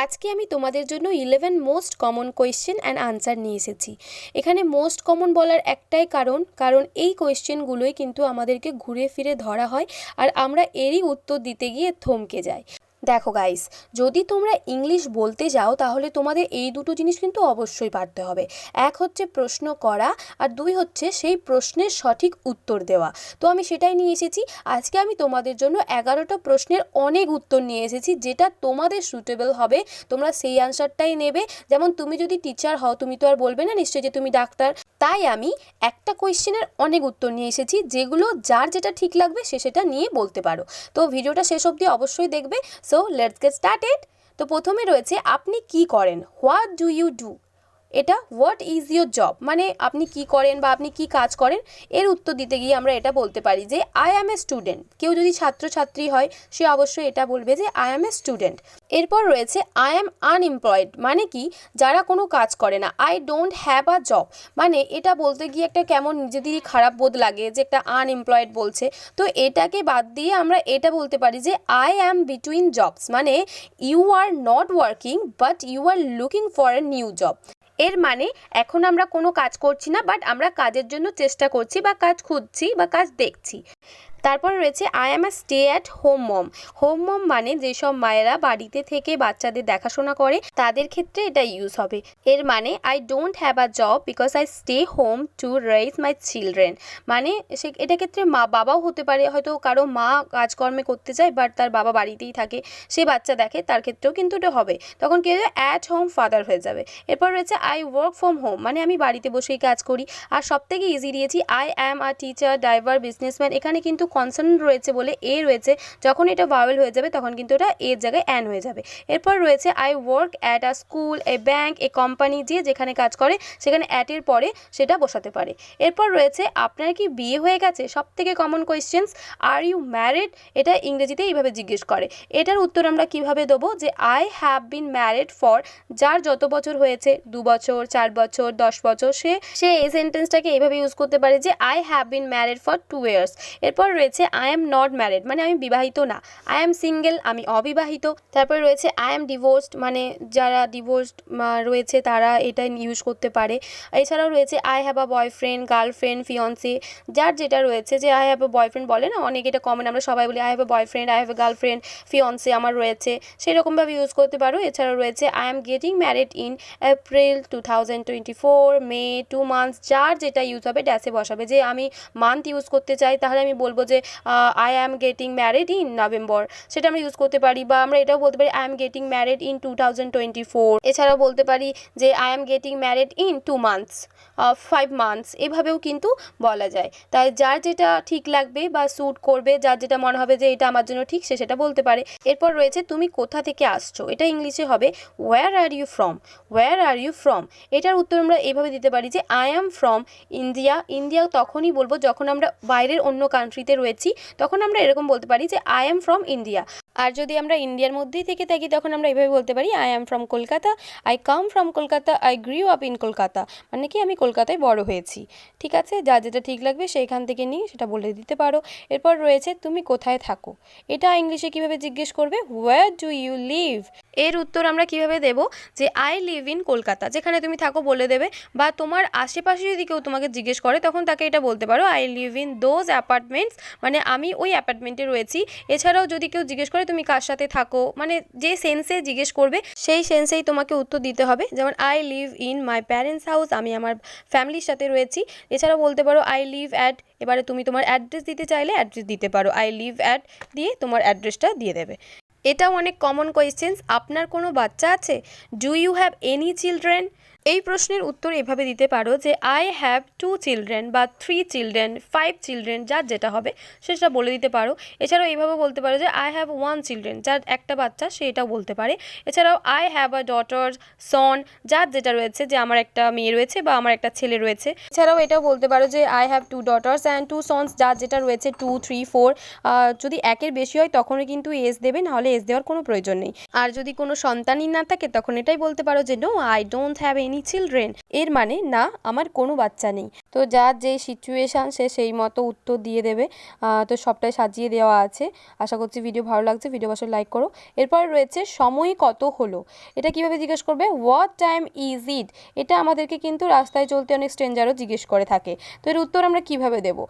আজকে আমি তোমাদের জন্য 11 most common question and answer নিয়ে এসেছি। এখানে মোস্ট কমন বলার একটাই কারণ এই কোয়েশ্চেনগুলোই কিন্তু আমাদেরকে ঘুরে ফিরে ধরা হয় আর আমরা এরই উত্তর দিতে গিয়ে থমকে যাই। দেখো গাইস, যদি তোমরা ইংলিশ বলতে যাও তাহলে তোমাদের এই দুটো জিনিস কিন্তু অবশ্যই পারতে হবে। এক হচ্ছে প্রশ্ন করা, আর দুই হচ্ছে সেই প্রশ্নের সঠিক উত্তর দেওয়া। তো আমি সেটাই নিয়ে এসেছি। আজকে আমি তোমাদের জন্য 11টা প্রশ্নের অনেক উত্তর নিয়ে এসেছি, যেটা তোমাদের সুটেবল হবে তোমরা সেই আনসারটাই নেবে। যেমন তুমি যদি টিচার হও, তুমি তো আর বলবে না নিশ্চয়ই যে তুমি ডাক্তার। তাই আমি একটা কোয়েশ্চেনের অনেক উত্তর নিয়ে এসেছি, যেগুলো যার যেটা ঠিক লাগবে সে সেটা নিয়ে বলতে পারো। তো ভিডিওটা শেষ অবধি অবশ্যই দেখবে। So let's get started. তো প্রথমে রয়েছে আপনি কি করেন, হোয়াট ডু ইউ ডু। এটা হোয়াট ইজ ইউর জব, মানে আপনি কি করেন বা আপনি কি কাজ করেন, এর উত্তর দিতে গিয়ে আমরা এটা বলতে পারি যে আই অ্যাম এ স্টুডেন্ট। কেউ যদি ছাত্রছাত্রী হয় সে অবশ্যই এটা বলবে যে আই অ্যাম এ স্টুডেন্ট। এরপর রয়েছে আই অ্যাম আনএমপ্লয়েড, মানে কি যারা কোনো কাজ করে না। I don't have a job, মানে এটা বলতে গিয়ে একটা কেমন নিজেদেরই খারাপ বোধ লাগে যে একটা আনএমপ্লয়েড বলছে। তো এটাকে বাদ দিয়ে আমরা এটা বলতে পারি যে আই অ্যাম বিটুইন জবস, মানে you are not working but you are looking for a new job. এর মানে এখন আমরা কোনো কাজ করছি না, বাট আমরা কাজের জন্য চেষ্টা করছি বা কাজ খুঁজছি বা কাজ দেখছি। তারপরে রয়েছে I am a stay at home mom. Home mom মানে যেসব মায়েরা বাড়িতে থেকে বাচ্চাদের দেখাশোনা করে তাদের ক্ষেত্রে এটা ইউজ হবে। এর মানে I don't have a job because I stay home two raise my children, মানে এটা ক্ষেত্রে মা বাবাও হতে পারে, হয়তো কারো মা কাজকর্মে করতে চায় বাট তার বাবা বাড়িতেই থাকে, সে বাচ্চা দেখে, তার ক্ষেত্রেও কিন্তু এটা হবে। তখন কি হবে, অ্যাট হোম ফাদার হয়ে যাবে। এরপর রয়েছে আই ওয়ার্ক ফ্রম হোম, মানে আমি বাড়িতে বসেই কাজ করি। আর সব থেকে ইজি দিয়েছি I am a teacher, driver, businessman. এখানে কিন্তু কনসোনেন্ট রয়েছে বলে এ রয়েছে, যখন এটা ভাওয়েল হয়ে যাবে তখন কিন্তু এটা এর জায়গায় অ্যান হয়ে যাবে। এরপর রয়েছে I work at a school, A bank, a company, যে যেখানে কাজ করে সেখানে অ্যাটের পরে সেটা বসাতে পারে। এরপর রয়েছে আপনার কি বিয়ে হয়ে গেছে, সব থেকে common questions. Are you married, এটা ইংরেজিতে এইভাবে জিজ্ঞেস করে। এটার উত্তর আমরা কিভাবে দেবো যে I have been married for, যার যত বছর হয়েছে, 2 বছর, 4 বছর, 10 বছর, সে এই সেন্টেন্সটাকে এইভাবে ইউজ করতে পারে যে I have been married for 2 years. এরপর রয়েছে আই এম নট ম্যারিড, মানে আমি বিবাহিত না। আই এম সিঙ্গেল, আমি অবিবাহিত। তারপরে রয়েছে আই এম ডিভোর্সড, মানে যারা ডিভোর্সড রয়েছে তারা এটা ইউজ করতে পারে। এছাড়াও রয়েছে I have a boyfriend, girlfriend, fiancé, যার যেটা রয়েছে যে আই হ্যাভ আ বয়ফ্রেন্ড বলে না অনেকে, এটা কমন আমরা সবাই বলি I have a boyfriend, I have a girlfriend, fiancé আমার রয়েছে, সেরকমভাবে ইউজ করতে পারো। এছাড়াও রয়েছে I am getting married in April 2024, May 2 months, যার যেটা ইউজ হবে ড্যাশে বসাবে। যে আমি মান্থ ইউজ করতে চাই তাহলে আমি বলবো যে I am getting married in November, সেটা আমরা ইউজ করতে পারি। বা আমরা এটাও বলতে পারি I am getting married in 2024। এছাড়াও বলতে পারি যে I am getting married in 2 months, 5 months, এভাবেও কিন্তু বলা যায়। তাই যার যেটা ঠিক লাগবে বা স্যুট করবে, যার যেটা মনে হবে যে এটা আমার জন্য ঠিক, সে সেটা বলতে পারে। এরপর রয়েছে তুমি কোথা থেকে আসছো, এটা ইংলিশে হবে where are you from. Where are you from, এটার উত্তর আমরা এইভাবে দিতে পারি যে I am from India. India তখনই বলবো যখন আমরা বাইরের অন্য কান্ট্রিতে রয়েছি, তখন আমরা এরকম বলতে পারি যে আই অ্যাম ফ্রম ইন্ডিয়া। আর যদি আমরা ইন্ডিয়ার মধ্যেই থেকে থাকি তখন আমরা এইভাবে বলতে পারি I am from Kolkata, I come from Kolkata, I grew up in Kolkata, মানে কি আমি কলকাতায় বড় হয়েছি। ঠিক আছে, যার যেটা ঠিক লাগবে সেইখান থেকে নিয়ে সেটা বলে দিতে পারো। এরপর রয়েছে তুমি কোথায় থাকো, এটা ইংলিশে কিভাবে জিজ্ঞেস করবে, হোয়ার ডু ইউ লিভ। এর উত্তর আমরা কিভাবে দেব যে আই লিভ ইন কলকাতা, যেখানে তুমি থাকো বলে দেবে। বা তোমার আশেপাশে যদি কেউ তোমাকে জিজ্ঞেস করে তখন তাকে এটা বলতে পারো I live in those apartments, মানে আমি ওই অ্যাপার্টমেন্টে রয়েছি। এছাড়াও যদি কেউ জিজ্ঞেস করে তুমি কার সাথে থাকো, মানে যে সেন্সে জিজ্ঞেস করবে সেই সেন্সেই তোমাকে উত্তর দিতে হবে। যেমন I live in my parents house, আমি আমার ফ্যামিলির সাথে রয়েছি। এছাড়াও বলতে পারো আই লিভ অ্যাট, এবারে তুমি তোমার অ্যাড্রেস দিতে চাইলে অ্যাড্রেস দিতে পারো, আই লিভ অ্যাট দিয়ে তোমার অ্যাড্রেসটা দিয়ে দেবে। এটাও অনেক কমন কোয়েশ্চেন্স। আপনার কোনো বাচ্চা আছে, do you have any children. এই প্রশ্নের উত্তর এভাবে দিতে পারো যে আই হ্যাভ 2 চিলড্রেন বা 3 চিলড্রেন, 5 চিলড্রেন, যার যেটা হবে সেটা বলে দিতে পারো। এছাড়াও এইভাবে বলতে পারো যে আই হ্যাভ 1 চিলড্রেন, যার একটা বাচ্চা সে এটাও বলতে পারে। এছাড়াও আই হ্যাভ আ ডটার, সন, যার যেটা রয়েছে যে আমার একটা মেয়ে রয়েছে বা আমার একটা ছেলে রয়েছে। এছাড়াও এটাও বলতে পারো যে I have 2 daughters and 2 sons, যার যেটা রয়েছে 2, 3, 4। যদি একের বেশি হয় তখনই কিন্তু এস দেবে, নাহলে এস দেওয়ার কোনো প্রয়োজন নেই। আর যদি কোনো সন্তানই না থাকে তখন এটাই বলতে পারো যে no I don't have any any children, এর মানে না আমার কোনো বাচ্চা নেই। তো যার যেই সিচুয়েশান সে সেই মতো উত্তর দিয়ে দেবে। তো সবটাই সাজিয়ে দেওয়া আছে। আশা করছি ভিডিও ভালো লাগছে, ভিডিও অবশ্যই লাইক করো। এরপর রয়েছে সময় কত হলো, এটা কিভাবে জিজ্ঞেস করবে, হোয়াট টাইম ইজ ইট। এটা আমাদেরকে কিন্তু রাস্তায় চলতে অনেক স্ট্রেঞ্জারও জিজ্ঞেস করে থাকে। তো এর উত্তর আমরা কিভাবে দেবো,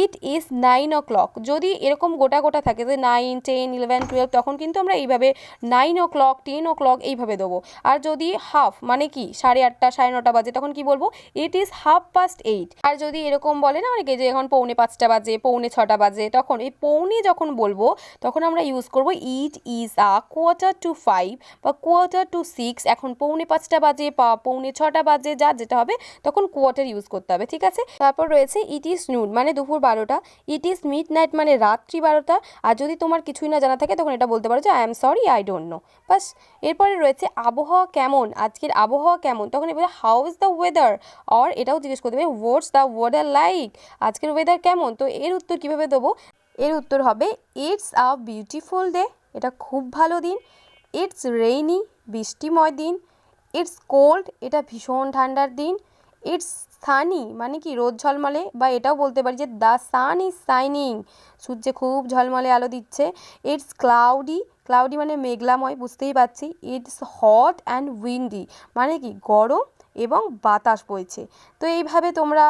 ইট ইজ 9 o'clock। যদি এরকম গোটা গোটা থাকে যে 9, 10, 11, 12, তখন কিন্তু আমরা এইভাবে 9 o'clock, 10 o'clock এইভাবে দেবো। আর যদি হাফ মানে কি 8:30, 9:30 বাজে, তখন কি বলবো, ইট ইজ 8:30। আর যদি এরকম বলে না অনেকে যে এখন 4:45 বাজে, 4:45 বাজে, তখন এই পৌনে যখন বলবো তখন আমরা ইউজ করবো ইট ইজ 4:45 বা 4:45। এখন 4:45 বাজে বা 4:45 বাজে, যা যেটা হবে তখন কোয়ার্টার ইউজ করতে হবে, ঠিক আছে। তারপর রয়েছে ইট ইজ নুন মানে দুপুর 12টা, ইট ইজ মিড নাইট মানে রাত্রি 12টা। আর যদি তোমার কিছুই না জানা থাকে তখন এটা বলতে পারো যে I am sorry I don't know, বাস। এরপরে রয়েছে আবহাওয়া কেমন, আজকের আবহাওয়া কেমন, তখন এবার হাউ ইজ দ্য ওয়েদার। আর এটাও জিজ্ঞেস করতে হবে হোয়াটস দ্য ওয়েদার লাইক, আজকের ওয়েদার কেমন। তো এর উত্তর কীভাবে দেবো, এর উত্তর হবে ইটস আ বিউটিফুল ডে, এটা খুব ভালো দিন। ইটস রেইনি, বৃষ্টিময় দিন। ইটস কোল্ড, এটা ভীষণ ঠান্ডার দিন। ইটস সানি মানে কি রোদ ঝলমলে, বা এটাও বলতে পারি যে দ্য সান ইজ শাইনিং, সূর্যে খুব ঝলমলে আলো দিচ্ছে। ইটস ক্লাউডি, ক্লাউডি মানে মেঘলাময়, বুঝতেই পারছি। ইটস হট অ্যান্ড উইন্ডি মানে কি গরম এবং বাতাস বইছে। তো এইভাবে তোমরা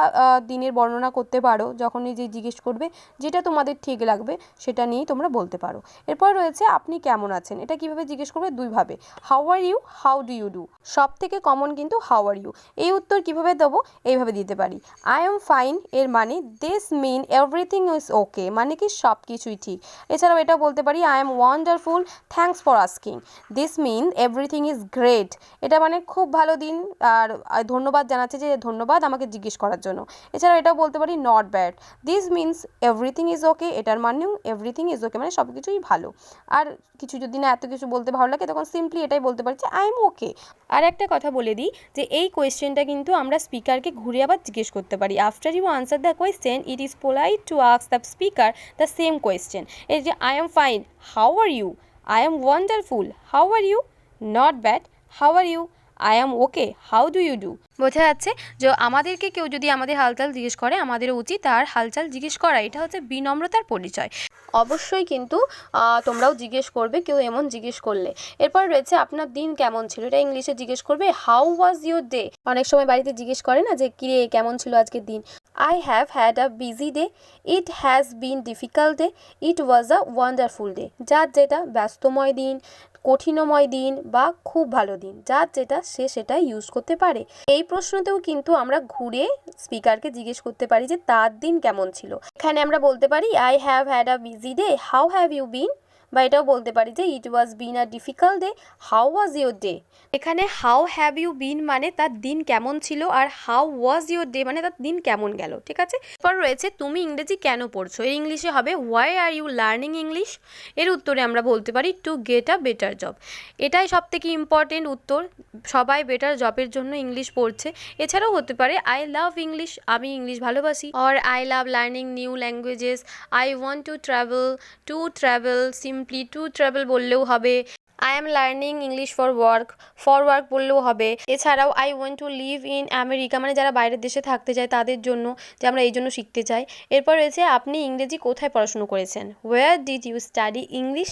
দিনের বর্ণনা করতে পারো, যখনই যে জিজ্ঞেস করবে যেটা তোমাদের ঠিক লাগবে সেটা নিয়েই তোমরা বলতে পারো। এরপর রয়েছে আপনি কেমন আছেন, এটা কিভাবে জিজ্ঞেস করবে, দুইভাবে, how are you, how do you do. সব থেকে কমন কিন্তু হাউ আর ইউ। এই উত্তর কিভাবে দেবো, এইভাবে দিতে পারি, আই এম ফাইন, এর মানে this mean everything is okay মানে কি সব কিছুই ঠিক। এছাড়াও এটা বলতে পারি I am wonderful, thanks for asking, this mean everything is great, এটা মানে খুব ভালো দিন, আর ধন্যবাদ জানাচ্ছে যে ধন্যবাদ আমাকে জিজ্ঞেস করার জন্য। এছাড়াও এটাও বলতে পারি not bad, this means everything is ওকে, এটার মানেও এভরিথিং ইজ ওকে মানে সব কিছুই ভালো। আর কিছু যদি না এত কিছু বলতে ভালো লাগে তখন সিম্পলি এটাই বলতে পারি যে আই এম ওকে। আর একটা কথা বলে দিই যে এই কোয়েশ্চেনটা কিন্তু আমরা স্পিকারকে ঘুরে আবার জিজ্ঞেস করতে পারি। After you answer the question it is polite to ask the speaker the same question. এই যে I am fine, how are you, I am wonderful, how are you, not bad, how are you, I am okay, how do you do. বোঝা যাচ্ছে যে আমাদেরকে কেউ যদি আমাদের হালচাল জিজ্ঞেস করে আমাদেরও উচিত তার হালচাল জিজ্ঞেস করা, এটা হচ্ছে বিনম্রতার পরিচয়। অবশ্যই কিন্তু তোমরাও জিজ্ঞেস করবে কেউ এমন জিজ্ঞেস করলে। এরপর রয়েছে আপনার দিন কেমন ছিল, এটা ইংলিশে জিজ্ঞেস করবে হাউ ওয়াজ ইউর ডে। অনেক সময় বাড়িতে জিজ্ঞেস করে না যে কিরে কেমন ছিল আজকের দিন, I have had a busy day, it has been difficult day, it was a wonderful day. যার যেটা ব্যস্তময় দিন, কঠিনময় দিন বা খুব ভালো দিন, যার যেটা সে সেটাই ইউজ করতে পারে। এই প্রশ্নতেও কিন্তু আমরা ঘুরে স্পিকারকে জিজ্ঞেস করতে পারি যে তার দিন কেমন ছিল। এখানে আমরা বলতে পারি I have had a busy day, how have you been, বা এটাও বলতে পারি যে it was been a difficult day, how was your day. এখানে হাউ হ্যাভ ইউ বিন মানে তার দিন কেমন ছিল, আর হাউ ওয়াজ ইউর ডে মানে তার দিন কেমন গেল, ঠিক আছে। এরপর রয়েছে তুমি ইংরেজি কেন পড়ছো, এর ইংলিশে হবে why are you learning English. এর উত্তরে আমরা বলতে পারি to get a better job. এটাই সব থেকে ইম্পর্টেন্ট উত্তর, সবাই বেটার জবের জন্য ইংলিশ পড়ছে। এছাড়াও হতে পারে আই লাভ ইংলিশ, আমি ইংলিশ ভালোবাসি, or I love learning new languages, I want to travel, simply to travel বললেও হবে। I am learning English for work বললেও হবে। এছাড়াও I want to live in America মানে যারা বাইরের দেশে থাকতে চায় তাদের জন্য, যে আমরা এই জন্য শিখতে চাই। এরপর রয়েছে আপনি ইংরেজি কোথায় পড়াশুনো করেছেন, where did you study English.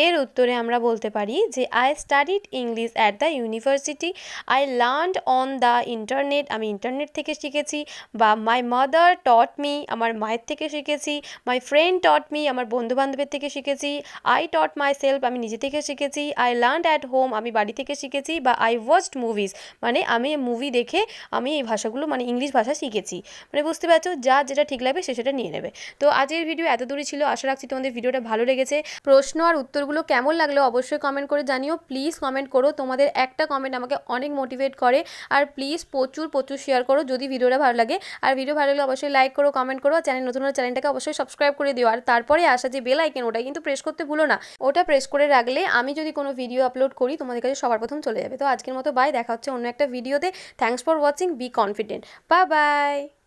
এর উত্তরে আমরা বলতে পারি যে I studied English at the university, I learned on the internet, আমি ইন্টারনেট থেকে শিখেছি, বা মাই মাদার টট মি, আমার মায়ের থেকে শিখেছি, মাই ফ্রেন্ড টট মি, আমার বন্ধুবান্ধবের থেকে শিখেছি, আই টট মাই সেলফ, আমি নিজে থেকে শিখেছি, আই লার্নড অ্যাট হোম, আমি বাড়ি থেকে শিখেছি, বা আই ওয়াচড মুভিজ মানে আমি মুভি দেখে আমি এই ভাষাগুলো মানে ইংলিশ ভাষা শিখেছি। মানে বুঝতে পারছো, যা যেটা ঠিক লাগবে সে সেটা নিয়ে নেবে। তো আজকের ভিডিও এত দূরই ছিল, আশা রাখছি তোমাদের ভিডিওটা ভালো লেগেছে। প্রশ্ন আর উত্তরগুলো কেমন লাগলো অবশ্যই কমেন্ট করে জানিও, প্লিজ কমেন্ট করো, তোমাদের একটা কমেন্ট আমাকে অনেক মোটিভেট করে। আর প্লিজ প্রচুর শেয়ার করো যদি ভিডিওটা ভালো লাগে। আর ভিডিও ভালো লাগলে অবশ্যই লাইক করো, কমেন্ট করো, আর চ্যানেল নতুন হলে চ্যানেলটাকে অবশ্যই সাবস্ক্রাইব করে দিও। আর তারপরে আসা যে বেল আইকন ওটা কিন্তু প্রেস করতে ভুলো না, ওটা প্রেস করে রাখলে আমি যদি কোনো ভিডিও আপলোড করি তোমাদের কাছে সবার প্রথম চলে যাবে। তো আজকের মতো বাই, দেখা হচ্ছে অন্য একটা ভিডিওতে। Thanks for watching, be confident, bye bye.